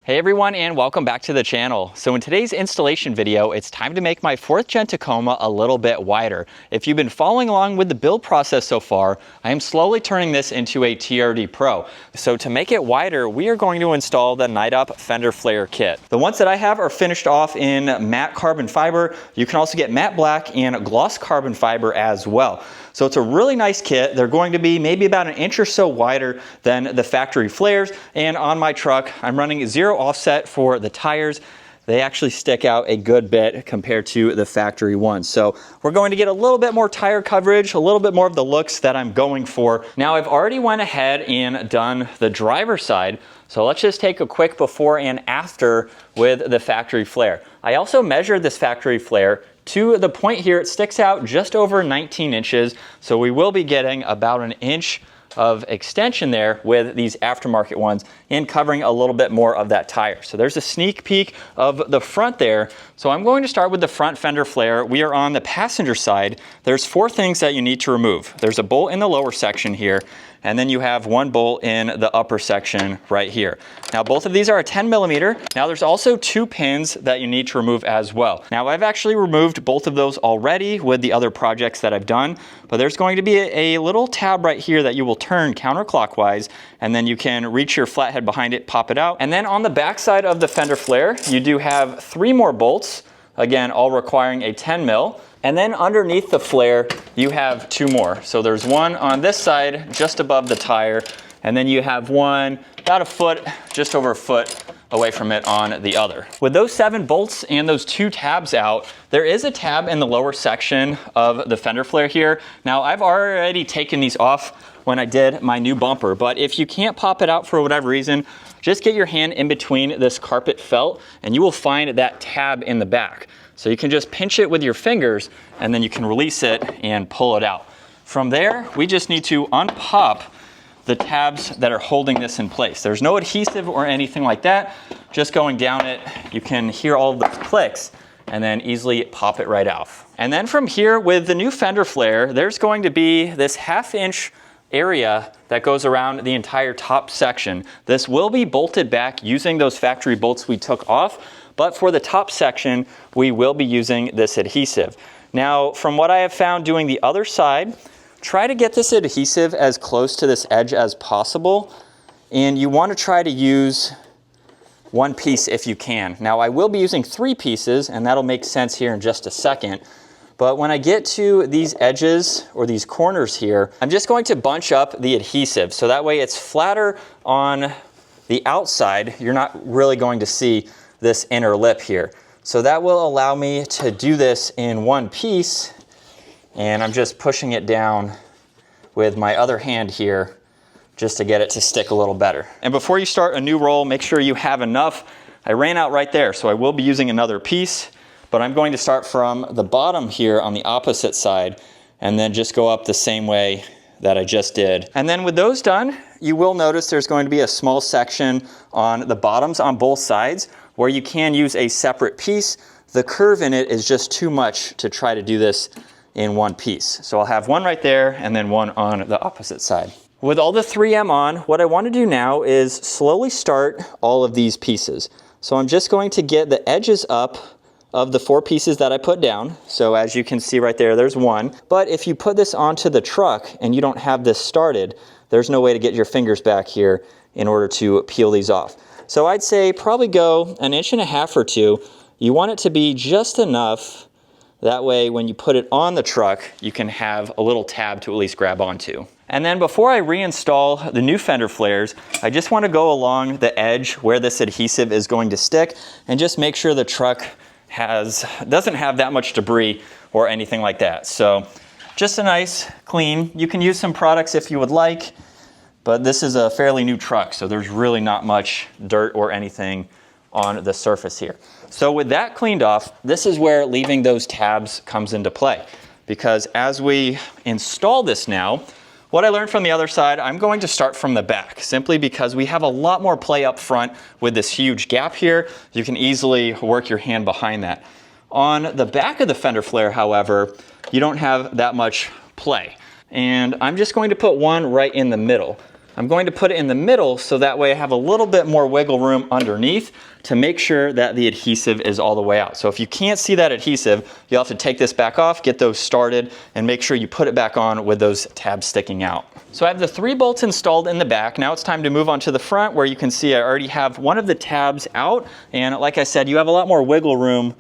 Hey everyone, and welcome back to the channel. So in today's installation video, it's time to make my 4th gen Tacoma a little bit wider. If you've been following along with the build process so far, I am slowly turning this into a TRD PRO. So to make it wider, we are going to install the NYTOP Fender flare kit. The ones that I have are finished off in matte carbon fiber. You can also get matte black and gloss carbon fiber as well. So it's a really nice kit. They're going to be maybe about an inch or so wider than the factory flares. And on my truck, I'm running 0 offset for the tires. They actually stick out a good bit compared to the factory ones. So we're going to get a little bit more tire coverage, a little bit more of the looks that I'm going for. Now I've already went ahead and done the driver's side. So let's just take a quick before and after with the factory flare. I also measured this factory flare to the point here. It sticks out just over 19 inches. So we will be getting about an inch of extension there with these aftermarket ones and covering a little bit more of that tire. So there's a sneak peek of the front there. So I'm going to start with the front fender flare. We are on the passenger side. There's 4 things that you need to remove. There's a bolt in the lower section here, and then you have 1 bolt in the upper section right here. Now both of these are a 10 millimeter. Now there's also 2 pins that you need to remove as well. Now I've actually removed both of those already with the other projects that I've done, but there's going to be a little tab right here that you will turn counterclockwise, and then you can reach your flathead behind it, pop it out. And then on the back side of the fender flare, you do have 3 more bolts, again, all requiring a 10 mil. And then underneath the flare, you have 2 more. So there's one on this side, just above the tire, and then you have one about a foot, just over a foot away from it on the other. With those 7 bolts and those 2 tabs out, there is a tab in the lower section of the fender flare here. Now I've already taken these off when I did my new bumper, but if you can't pop it out for whatever reason, just get your hand in between this carpet felt and you will find that tab in the back. So you can just pinch it with your fingers and then you can release it and pull it out. From there, we just need to unpop the tabs that are holding this in place. There's no adhesive or anything like that. Just going down it, you can hear all of those clicks and then easily pop it right off. And then from here with the new fender flare, there's going to be this 1/2 inch area that goes around the entire top section. This will be bolted back using those factory bolts we took off, but for the top section, we will be using this adhesive. Now, from what I have found doing the other side, try to get this adhesive as close to this edge as possible, and you want to try to use 1 piece if you can. Now, I will be using 3 pieces, and that'll make sense here in just a second. But when I get to these edges or these corners here, I'm just going to bunch up the adhesive. So that way it's flatter on the outside. You're not really going to see this inner lip here. So that will allow me to do this in 1 piece. And I'm just pushing it down with my other hand here just to get it to stick a little better. And before you start a new roll, make sure you have enough. I ran out right there, so I will be using another piece. But I'm going to start from the bottom here on the opposite side and then just go up the same way that I just did. And then with those done, you will notice there's going to be a small section on the bottoms on both sides where you can use a separate piece. The curve in it is just too much to try to do this in 1 piece. So I'll have one right there and then one on the opposite side. With all the 3M on, what I want to do now is slowly start all of these pieces. So I'm just going to get the edges up of the 4 pieces that I put down. So as you can see right there, there's 1. But if you put this onto the truck and you don't have this started, there's no way to get your fingers back here in order to peel these off. So I'd say probably go 1.5 inches or 2. You want it to be just enough. That way when you put it on the truck, you can have a little tab to at least grab onto. And then before I reinstall the new fender flares, I just want to go along the edge where this adhesive is going to stick and just make sure the truck doesn't have that much debris or anything like that. So just a nice clean. You can use some products if you would like, but this is a fairly new truck, so there's really not much dirt or anything on the surface here. So with that cleaned off, this is where leaving those tabs comes into play, because as we install this now, what I learned from the other side, I'm going to start from the back, simply because we have a lot more play up front with this huge gap here. You can easily work your hand behind that. On the back of the fender flare, however, you don't have that much play. And I'm just going to put one right in the middle. I'm going to put it in the middle so that way I have a little bit more wiggle room underneath to make sure that the adhesive is all the way out. So if you can't see that adhesive, you'll have to take this back off, get those started, and make sure you put it back on with those tabs sticking out. So I have the 3 bolts installed in the back. Now it's time to move on to the front, where you can see I already have one of the tabs out. And like I said, you have a lot more wiggle room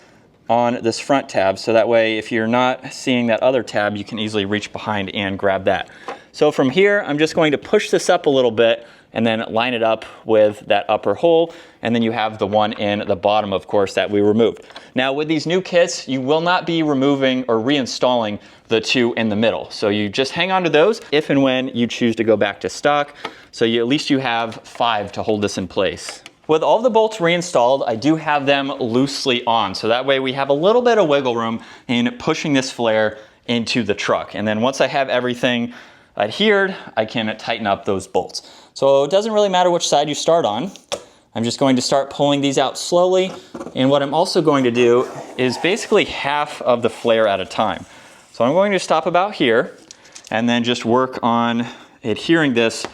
on this front tab, so that way if you're not seeing that other tab, you can easily reach behind and grab that. So from here, I'm just going to push this up a little bit and then line it up with that upper hole, and then you have the one in the bottom, of course, that we removed. Now with these new kits, you will not be removing or reinstalling the 2 in the middle. So you just hang on to those if and when you choose to go back to stock. So at least you have 5 to hold this in place. With all the bolts reinstalled, I do have them loosely on. So that way we have a little bit of wiggle room in pushing this flare into the truck. And then once I have everything adhered, I can tighten up those bolts. So it doesn't really matter which side you start on. I'm just going to start pulling these out slowly. And what I'm also going to do is basically half of the flare at a time. So I'm going to stop about here and then just work on adhering this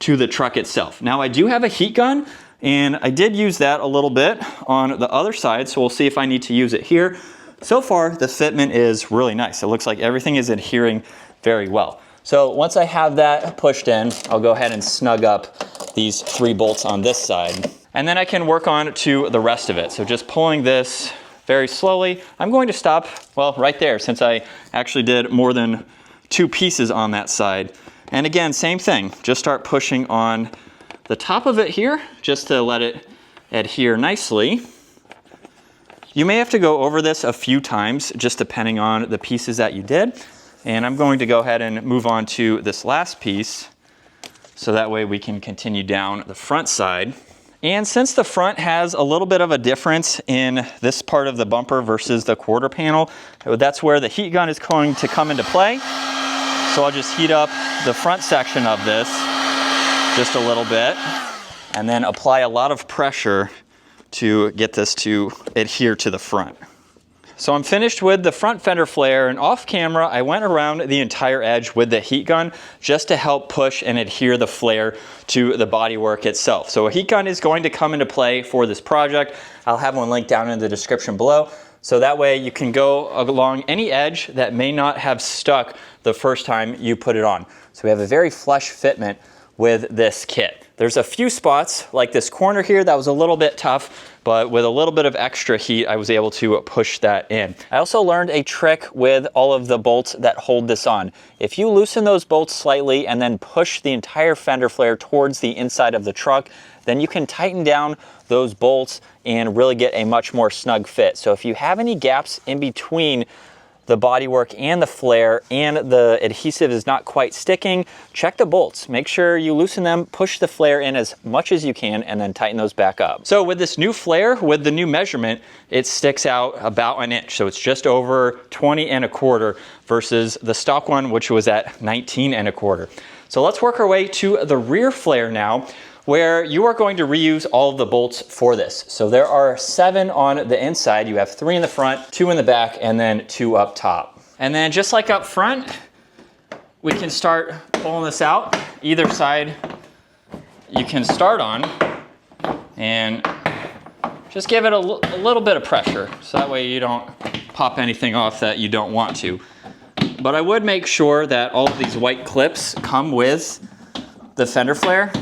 to the truck itself. Now I do have a heat gun, and I did use that a little bit on the other side, so we'll see if I need to use it here. So far, the fitment is really nice. It looks like everything is adhering very well. So once I have that pushed in, I'll go ahead and snug up these 3 bolts on this side. And then I can work on to the rest of it. So just pulling this very slowly. I'm going to stop, well, right there, since I actually did more than 2 pieces on that side. And again, same thing, just start pushing on the top of it here, just to let it adhere nicely. You may have to go over this a few times, just depending on the pieces that you did. And I'm going to go ahead and move on to this last piece, so that way we can continue down the front side. And since the front has a little bit of a difference in this part of the bumper versus the quarter panel, that's where the heat gun is going to come into play. So I'll just heat up the front section of this just a little bit, and then apply a lot of pressure to get this to adhere to the front. So I'm finished with the front fender flare, and off camera I went around the entire edge with the heat gun just to help push and adhere the flare to the bodywork itself. So a heat gun is going to come into play for this project. I'll have one linked down in the description below. So that way you can go along any edge that may not have stuck the first time you put it on. So we have a very flush fitment with this kit. There's a few spots like this corner here that was a little bit tough, but with a little bit of extra heat, I was able to push that in. I also learned a trick with all of the bolts that hold this on. If you loosen those bolts slightly and then push the entire fender flare towards the inside of the truck, then you can tighten down those bolts and really get a much more snug fit. So if you have any gaps in between the bodywork and the flare and the adhesive is not quite sticking, check the bolts. Make sure you loosen them, push the flare in as much as you can, and then tighten those back up. So with this new flare, with the new measurement, it sticks out about 1 inch. So it's just over 20 1/4 versus the stock one, which was at 19 1/4. So let's work our way to the rear flare now, where you are going to reuse all of the bolts for this. So there are 7 on the inside. You have 3 in the front, 2 in the back, and then 2 up top. And then just like up front, we can start pulling this out. Either side you can start on, and just give it a little bit of pressure, so that way you don't pop anything off that you don't want to. But I would make sure that all of these white clips come with the fender flare,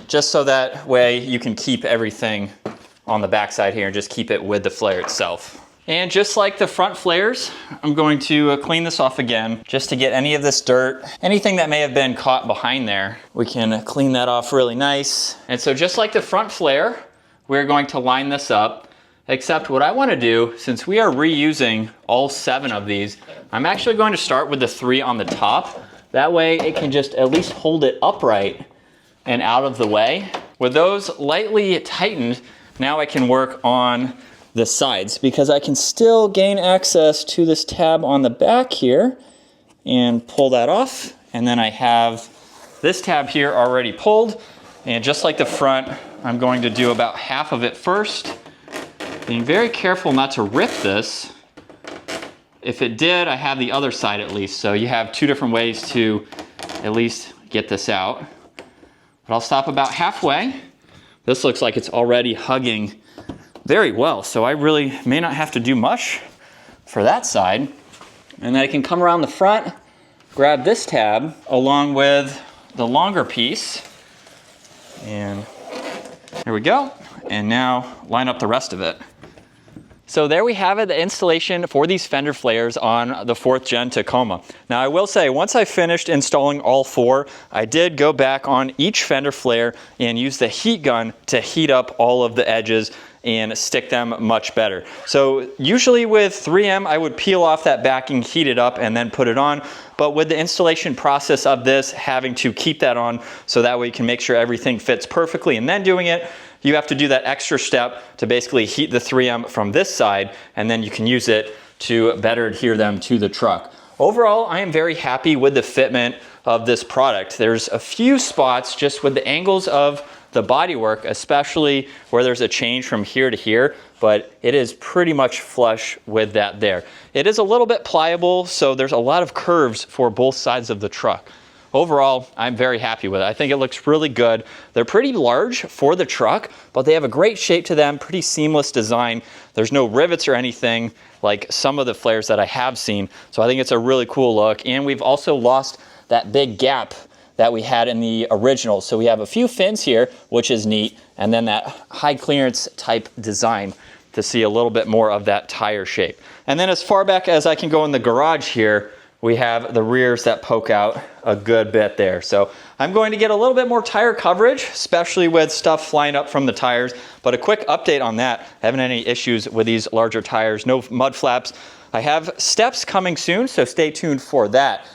just so that way you can keep everything on the backside here and just keep it with the flare itself. And just like the front flares, I'm going to clean this off again just to get any of this dirt, anything that may have been caught behind there. We can clean that off really nice. And so just like the front flare, we're going to line this up, except what I want to do, since we are reusing all 7 of these, I'm actually going to start with the 3 on the top. That way it can just at least hold it upright and out of the way. With those lightly tightened, now I can work on the sides, because I can still gain access to this tab on the back here and pull that off. And then I have this tab here already pulled. And just like the front, I'm going to do about half of it first, being very careful not to rip this. If it did, I have the other side at least. So you have 2 different ways to at least get this out. but I'll stop about halfway. This looks like it's already hugging very well, so I really may not have to do much for that side. And then I can come around the front, grab this tab along with the longer piece, and there we go. And now line up the rest of it. So there we have it, the installation for these fender flares on the 4th gen Tacoma. Now I will say, once I finished installing all 4, I did go back on each fender flare and use the heat gun to heat up all of the edges and stick them much better. So usually with 3M, I would peel off that backing, heat it up, and then put it on. But with the installation process of this, having to keep that on so that way you can make sure everything fits perfectly and then doing it, you have to do that extra step to basically heat the 3M from this side, and then you can use it to better adhere them to the truck. Overall, I am very happy with the fitment of this product. There's a few spots just with the angles of the bodywork, especially where there's a change from here to here, but it is pretty much flush with that there. It is a little bit pliable, so there's a lot of curves for both sides of the truck. Overall, I'm very happy with it. I think it looks really good. They're pretty large for the truck, but they have a great shape to them, pretty seamless design. There's no rivets or anything like some of the flares that I have seen. So I think it's a really cool look. And we've also lost that big gap that we had in the original. So we have a few fins here, which is neat, and then that high clearance type design to see a little bit more of that tire shape. And then as far back as I can go in the garage here, we have the rears that poke out a good bit there. So I'm going to get a little bit more tire coverage, especially with stuff flying up from the tires. But a quick update on that, I haven't had any issues with these larger tires, no mud flaps. I have steps coming soon, so stay tuned for that.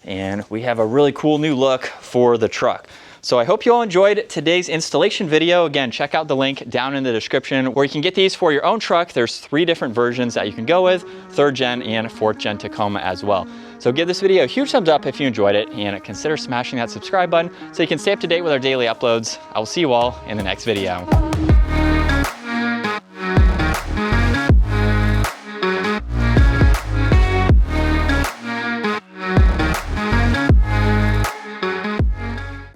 And we have a really cool new look for the truck. So I hope you all enjoyed today's installation video. Again, check out the link down in the description where you can get these for your own truck. There's 3 different versions that you can go with, 3rd gen and 4th gen Tacoma as well. So give this video a huge thumbs up if you enjoyed it, and consider smashing that subscribe button so you can stay up to date with our daily uploads. I will see you all in the next video.